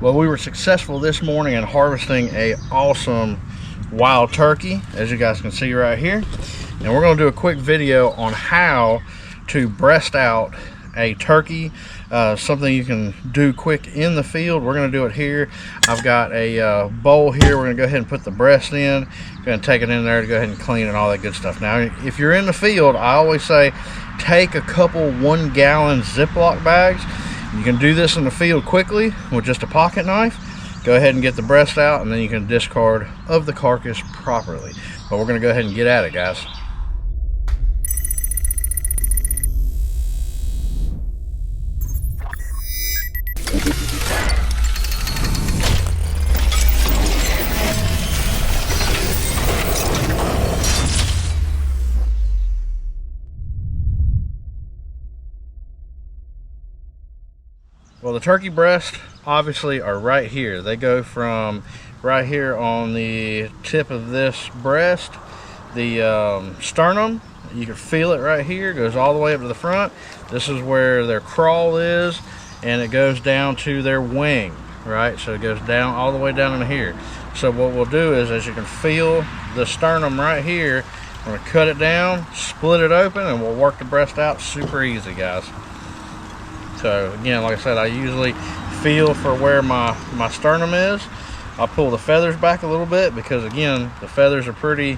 Well, we were successful this morning in harvesting a awesome wild turkey, as you guys can see right here. And we're going to do a quick video on how to breast out a turkey, something you can do quick in the field. We're going to do it here. I've got a bowl here. We're going to go ahead and put the breast in. Going to take it in there to go ahead and clean and all that good stuff. Now, if you're in the field, I always say take a couple 1 gallon Ziploc bags. You can do this in the field quickly with just a pocket knife. Go ahead and get the breast out, and then you can discard of the carcass properly. But we're going to go ahead and get at it, guys. Well, the turkey breasts obviously are right here. They go from right here on the tip of this breast, the sternum. You can feel it right here. It goes all the way up to the front. This is where their crawl is, and it goes down to their wing, right? So it goes down all the way down into here. So what we'll do is, as you can feel the sternum right here, I'm going to cut it down, split it open, and we'll work the breast out super easy, guys. So again, like I said, I usually feel for where my sternum is. I'll pull the feathers back a little bit because, again, the feathers are pretty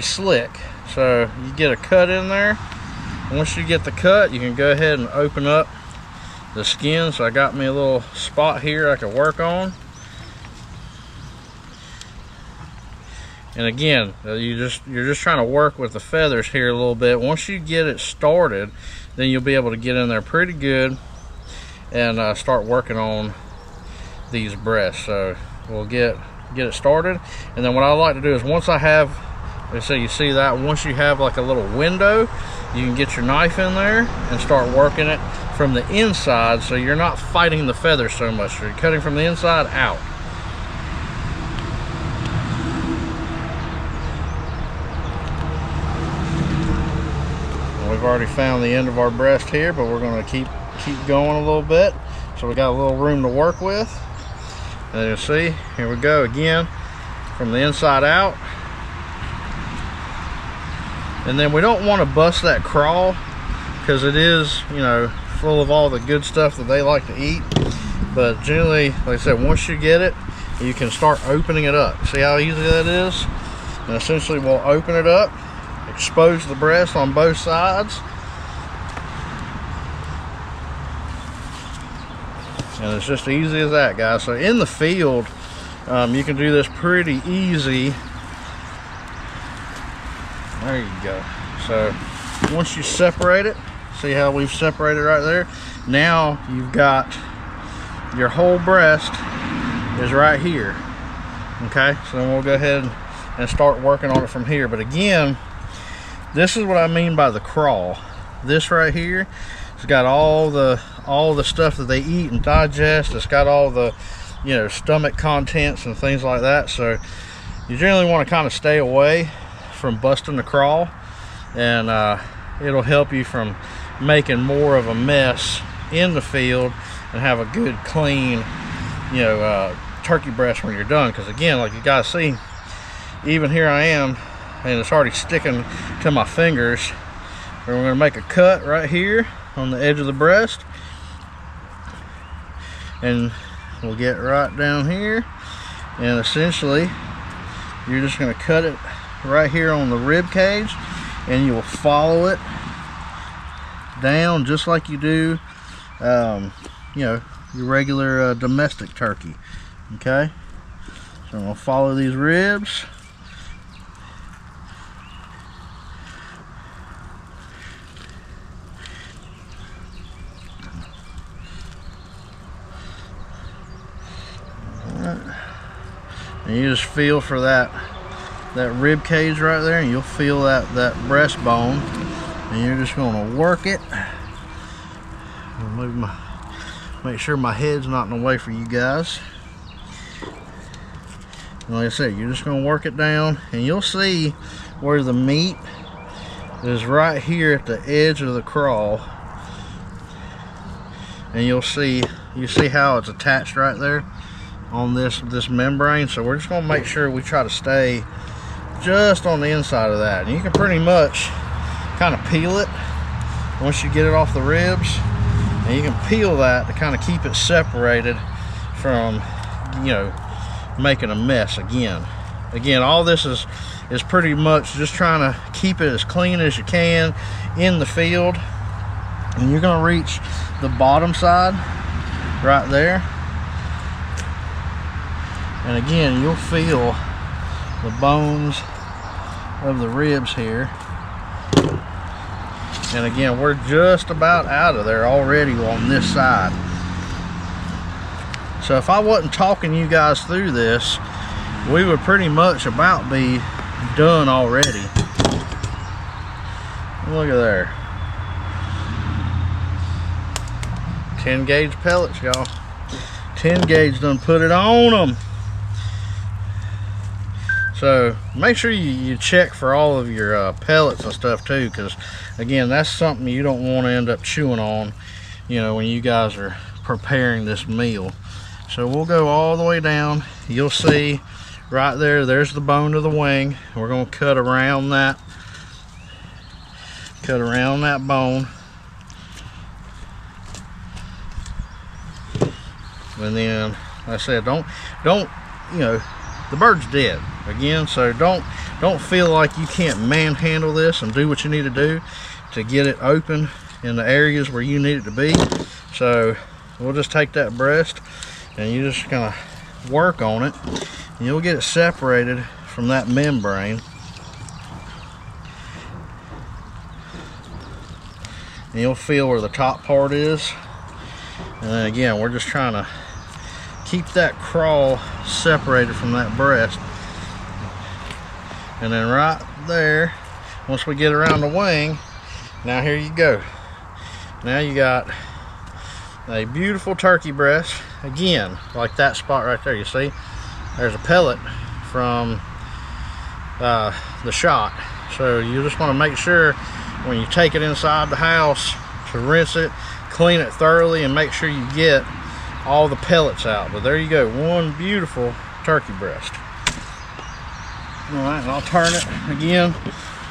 slick. So you get a cut in there. Once you get the cut, you can go ahead and open up the skin. So I got me a little spot here I can work on. And again, you're just trying to work with the feathers here a little bit. Once you get it started, then you'll be able to get in there pretty good and start working on these breasts. So we'll get it started, and then what I like to do is, once I have, let's say you see that, once you have like a little window, you can get your knife in there and start working it from the inside, so you're not fighting the feathers so much. You're cutting from the inside out. We've already found the end of our breast here, but we're going to keep going a little bit, so we got a little room to work with. And you see, here we go again, from the inside out. And then we don't want to bust that crawl, because it is, you know, full of all the good stuff that they like to eat. But generally, like I said, once you get it, you can start opening it up. See how easy that is? And essentially we'll open it up, expose the breast on both sides, and it's just easy as that, guys. So in the field, you can do this pretty easy. There you go. So once you separate it, see how we've separated right there? Now you've got your whole breast is right here. Okay, so then we'll go ahead and start working on it from here. But again, this is what I mean by the crawl. This right here, it's got all the stuff that they eat and digest. It's got all the, you know, stomach contents and things like that. So you generally want to kind of stay away from busting the crawl, and it'll help you from making more of a mess in the field and have a good, clean, you know, turkey breast when you're done. Because again, like you guys see, even here I am, and it's already sticking to my fingers. We're going to make a cut right here on the edge of the breast, and we'll get right down here, and essentially you're just going to cut it right here on the rib cage, and you will follow it down just like you do you know, your regular domestic turkey. Okay, so I'm going to follow these ribs. And you just feel for that rib cage right there, and you'll feel that breastbone, and you're just going to work it. I'll move make sure my head's not in the way for you guys. And like I said, you're just going to work it down, and you'll see where the meat is right here at the edge of the crawl, and you'll see you see how it's attached right there on this membrane. So we're just going to make sure we try to stay just on the inside of that. And you can pretty much kind of peel it once you get it off the ribs, and you can peel that to kind of keep it separated from, you know, making a mess again. All this is pretty much just trying to keep it as clean as you can in the field. And you're going to reach the bottom side right there, and again you'll feel the bones of the ribs here. And again, we're just about out of there already on this side. So if I wasn't talking you guys through this, we would pretty much about be done already. Look at there. 10 gauge pellets, y'all. 10 gauge done put it on them. So make sure you check for all of your pellets and stuff too, because again, that's something you don't want to end up chewing on, you know, when you guys are preparing this meal. So we'll go all the way down. You'll see right there, there's the bone of the wing. We're going to cut around that bone. And then, like I said, don't, you know, the bird's dead again, so don't feel like you can't manhandle this and do what you need to do to get it open in the areas where you need it to be. So we'll just take that breast and you're just gonna work on it, and you'll get it separated from that membrane. And you'll feel where the top part is. And then again, we're just trying to keep that crawl separated from that breast. And then right there, once we get around the wing, now here you go. Now you got a beautiful turkey breast. Again, like that spot right there, you see? There's a pellet from the shot. So you just want to make sure when you take it inside the house to rinse it, clean it thoroughly, and make sure you get all the pellets out. But there you go, one beautiful turkey breast. All right, and I'll turn it again,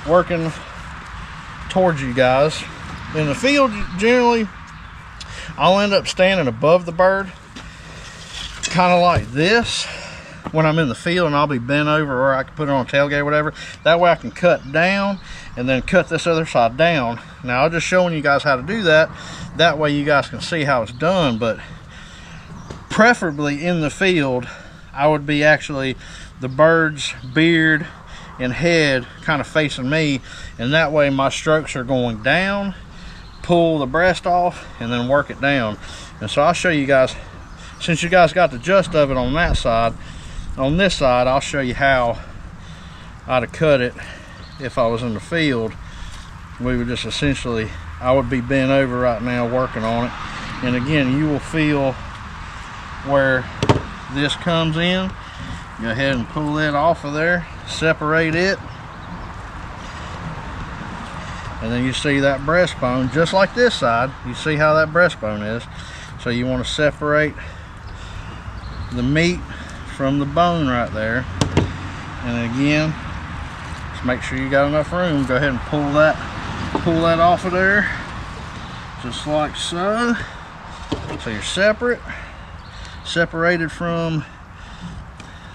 working towards you guys. In the field, generally, I'll end up standing above the bird, kind of like this when I'm in the field, and I'll be bent over, or I can put it on a tailgate or whatever. That way I can cut down and then cut this other side down. Now I'm just showing you guys how to do that. That way you guys can see how it's done. But preferably in the field, I would be actually the bird's beard and head kind of facing me, and that way my strokes are going down, pull the breast off, and then work it down. And so I'll show you guys, since you guys got the gist of it on that side, on this side I'll show you how I'd have cut it if I was in the field. We would just essentially, I would be bent over right now working on it. And again, you will feel where this comes in. Go ahead and pull it off of there, separate it, and then you see that breastbone just like this side. You see how that breastbone is. So you want to separate the meat from the bone right there. And again, just make sure you got enough room. Go ahead and pull that off of there, just like so. So you're separated from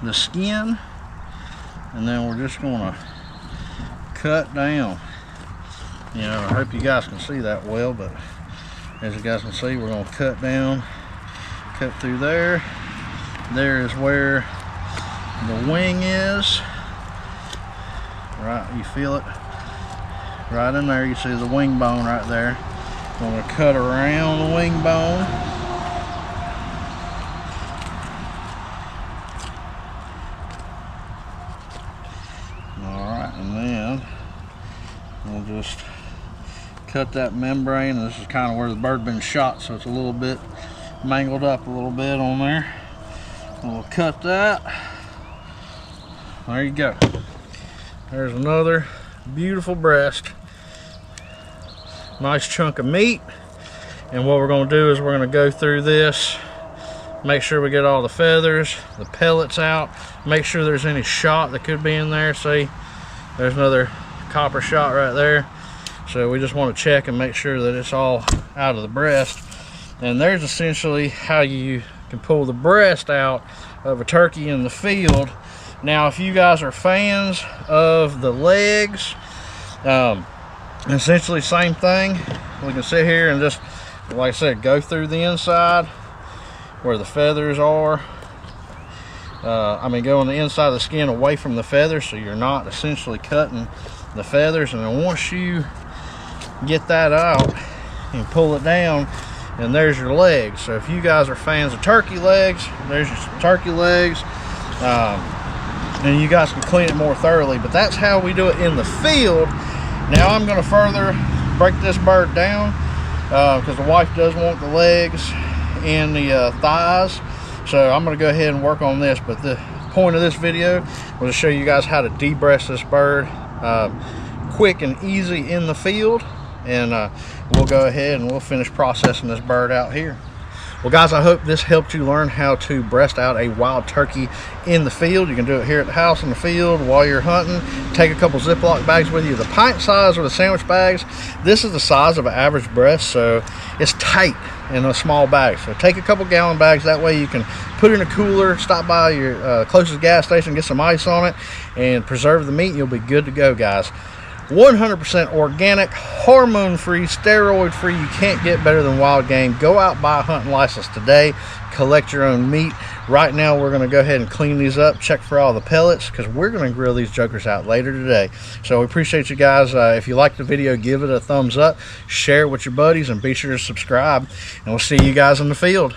the skin, and then we're just gonna cut down. You know, I hope you guys can see that well, but as you guys can see, we're gonna cut down, cut through there. There is where the wing is. Right, you feel it right in there. You see the wing bone right there. I'm gonna cut around the wing bone. Alright, and then we'll just cut that membrane. This is kind of where the bird been shot, so it's a little bit mangled up a little bit on there. We'll cut that. There you go. There's another beautiful breast. Nice chunk of meat. And what we're going to do is we're going to go through this, make sure we get all the feathers, the pellets out, make sure there's any shot that could be in there. See, there's another copper shot right there. So we just want to check and make sure that it's all out of the breast. And there's essentially how you can pull the breast out of a turkey in the field. Now, if you guys are fans of the legs, essentially same thing. We can sit here and just, like I said, go through the inside where the feathers are. Go on the inside of the skin away from the feathers, so you're not essentially cutting the feathers. And then once you get that out and pull it down, and there's your legs. So if you guys are fans of turkey legs, there's your turkey legs. And you guys can clean it more thoroughly, but that's how we do it in the field. Now I'm going to further break this bird down because the wife does want the legs and the thighs. So I'm going to go ahead and work on this, but the point of this video was to show you guys how to de-breast this bird quick and easy in the field. And we'll go ahead and we'll finish processing this bird out here. Well guys, I hope this helped you learn how to breast out a wild turkey in the field. You can do it here at the house, in the field, while you're hunting. Take a couple Ziploc bags with you. The pint size or the sandwich bags, this is the size of an average breast, so it's tight in a small bag. So take a couple gallon bags, that way you can put it in a cooler, stop by your closest gas station, get some ice on it, and preserve the meat, and you'll be good to go, guys. 100% organic, hormone-free, steroid-free. You can't get better than wild game. Go out, buy a hunting license today, collect your own meat. Right now we're going to go ahead and clean these up, check for all the pellets, because we're going to grill these jokers out later today. So we appreciate you guys. If you liked the video, give it a thumbs up, share it with your buddies, and be sure to subscribe, and we'll see you guys in the field.